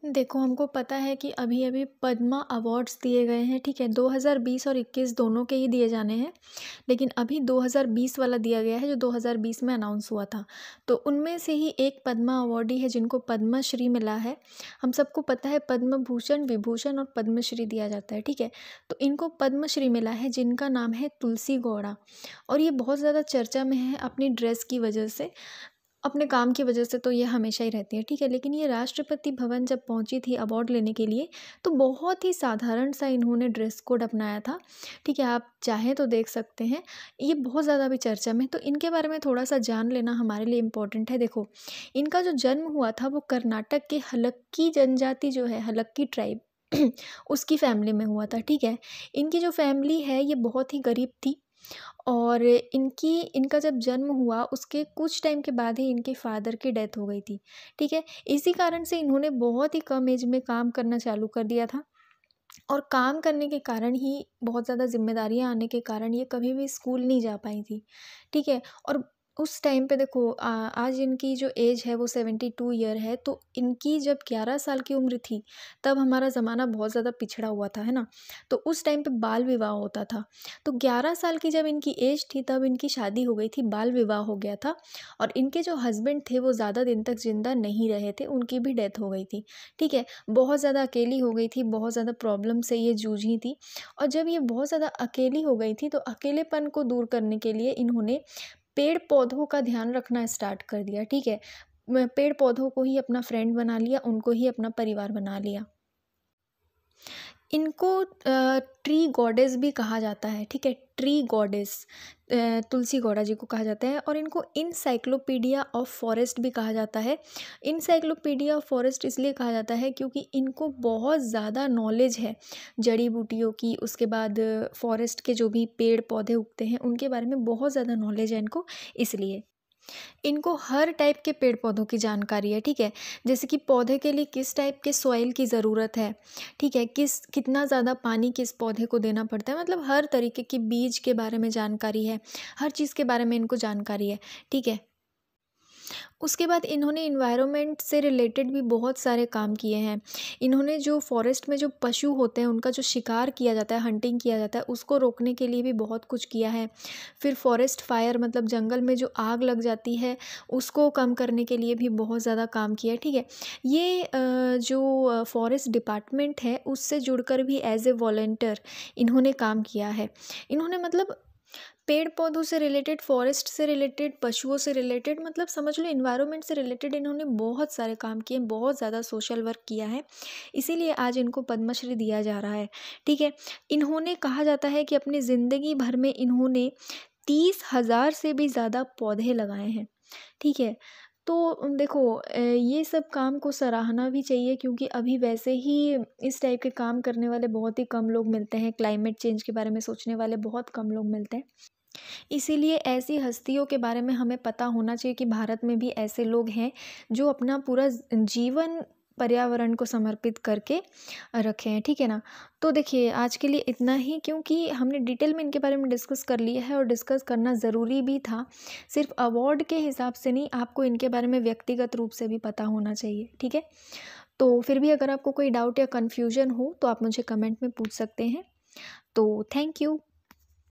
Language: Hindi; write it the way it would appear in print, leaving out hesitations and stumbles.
देखो, हमको पता है कि अभी-अभी पद्मा अवार्ड्स दिए गए हैं, ठीक है? 2020 और 21 दोनों के ही दिए जाने हैं, लेकिन अभी 2020 वाला दिया गया है जो 2020 में अनाउंस हुआ था। तो उनमें से ही एक पद्मा अवॉर्डी है जिनको पद्मश्री मिला है। हम सबको पता है पद्म भूषण, विभूषण और पद्मश्री दिया जाता है, ठीक है? तो इनको पद्मश्री मिला है जिनका नाम है तुलसी गौड़ा, और ये बहुत ज़्यादा चर्चा में है अपनी ड्रेस की वजह से। अपने काम की वजह से तो ये हमेशा ही रहती है, ठीक है? लेकिन ये राष्ट्रपति भवन जब पहुंची थी अवार्ड लेने के लिए, तो बहुत ही साधारण सा इन्होंने ड्रेस कोड अपनाया था, ठीक है? आप चाहें तो देख सकते हैं। ये बहुत ज़्यादा भी चर्चा में, तो इनके बारे में थोड़ा सा जान लेना हमारे लिए इम्पोर्टेंट है। देखो, इनका जो जन्म हुआ था वो कर्नाटक के हलक्की जनजाति जो है, हलक्की ट्राइब उसकी फैमिली में हुआ था, ठीक है? इनकी जो फैमिली है ये बहुत ही गरीब थी, और इनका जब जन्म हुआ उसके कुछ टाइम के बाद ही इनके फादर की डेथ हो गई थी, ठीक है? इसी कारण से इन्होंने बहुत ही कम एज में काम करना चालू कर दिया था, और काम करने के कारण ही बहुत ज़्यादा ज़िम्मेदारियाँ आने के कारण ये कभी भी स्कूल नहीं जा पाई थी, ठीक है? और उस टाइम पे देखो, आज इनकी जो एज है वो 72 ईयर है, तो इनकी जब 11 साल की उम्र थी, तब हमारा ज़माना बहुत ज़्यादा पिछड़ा हुआ था, है ना? तो उस टाइम पे बाल विवाह होता था। तो 11 साल की जब इनकी एज थी तब इनकी शादी हो गई थी, बाल विवाह हो गया था, और इनके जो हस्बैंड थे वो ज़्यादा दिन तक ज़िंदा नहीं रहे थे, उनकी भी डेथ हो गई थी, ठीक है? बहुत ज़्यादा अकेली हो गई थी, बहुत ज़्यादा प्रॉब्लम से ये जूझी थी, और जब ये बहुत ज़्यादा अकेली हो गई थी तो अकेलेपन को दूर करने के लिए इन्होंने पेड़-पौधों का ध्यान रखना स्टार्ट कर दिया, ठीक है? पेड़-पौधों को ही अपना फ्रेंड बना लिया, उनको ही अपना परिवार बना लिया। इनको ट्री गॉडेस भी कहा जाता है, ठीक है? ट्री गॉडेस तुलसी गौड़ा जी को कहा जाता है, और इनको इनसाइक्लोपीडिया ऑफ फॉरेस्ट भी कहा जाता है। इनसाइक्लोपीडिया ऑफ फॉरेस्ट इसलिए कहा जाता है क्योंकि इनको बहुत ज़्यादा नॉलेज है जड़ी बूटियों की, उसके बाद फॉरेस्ट के जो भी पेड़ पौधे उगते हैं उनके बारे में बहुत ज़्यादा नॉलेज है इनको, इसलिए इनको हर टाइप के पेड़ पौधों की जानकारी है, ठीक है? जैसे कि पौधे के लिए किस टाइप के सॉइल की ज़रूरत है, ठीक है? कितना ज़्यादा पानी किस पौधे को देना पड़ता है, मतलब हर तरीके की बीज के बारे में जानकारी है, हर चीज़ के बारे में इनको जानकारी है, ठीक है? उसके बाद इन्होंने इन्वायरमेंट से रिलेटेड भी बहुत सारे काम किए हैं। इन्होंने जो फॉरेस्ट में जो पशु होते हैं उनका जो शिकार किया जाता है, हंटिंग किया जाता है, उसको रोकने के लिए भी बहुत कुछ किया है। फिर फॉरेस्ट फायर, मतलब जंगल में जो आग लग जाती है उसको कम करने के लिए भी बहुत ज़्यादा काम किया है, ठीक है? ये जो फॉरेस्ट डिपार्टमेंट है उससे जुड़कर भी एज ए वॉलंटियर इन्होंने काम किया है। इन्होंने मतलब पेड़ पौधों से रिलेटेड, फॉरेस्ट से रिलेटेड, पशुओं से रिलेटेड, मतलब समझ लो इन्वायरमेंट से रिलेटेड इन्होंने बहुत सारे काम किए, बहुत ज़्यादा सोशल वर्क किया है, इसीलिए आज इनको पद्मश्री दिया जा रहा है, ठीक है? इन्होंने, कहा जाता है कि अपनी ज़िंदगी भर में इन्होंने 30,000 से भी ज़्यादा पौधे लगाए हैं, ठीक है? तो देखो, ये सब काम को सराहना भी चाहिए, क्योंकि अभी वैसे ही इस टाइप के काम करने वाले बहुत ही कम लोग मिलते हैं, क्लाइमेट चेंज के बारे में सोचने वाले बहुत कम लोग मिलते हैं। इसीलिए ऐसी हस्तियों के बारे में हमें पता होना चाहिए कि भारत में भी ऐसे लोग हैं जो अपना पूरा जीवन पर्यावरण को समर्पित करके रखे हैं, ठीक है ना? तो देखिए, आज के लिए इतना ही, क्योंकि हमने डिटेल में इनके बारे में डिस्कस कर लिया है और डिस्कस करना ज़रूरी भी था। सिर्फ अवार्ड के हिसाब से नहीं, आपको इनके बारे में व्यक्तिगत रूप से भी पता होना चाहिए, ठीक है? तो फिर भी अगर आपको कोई डाउट या कन्फ्यूजन हो तो आप मुझे कमेंट में पूछ सकते हैं। तो थैंक यू।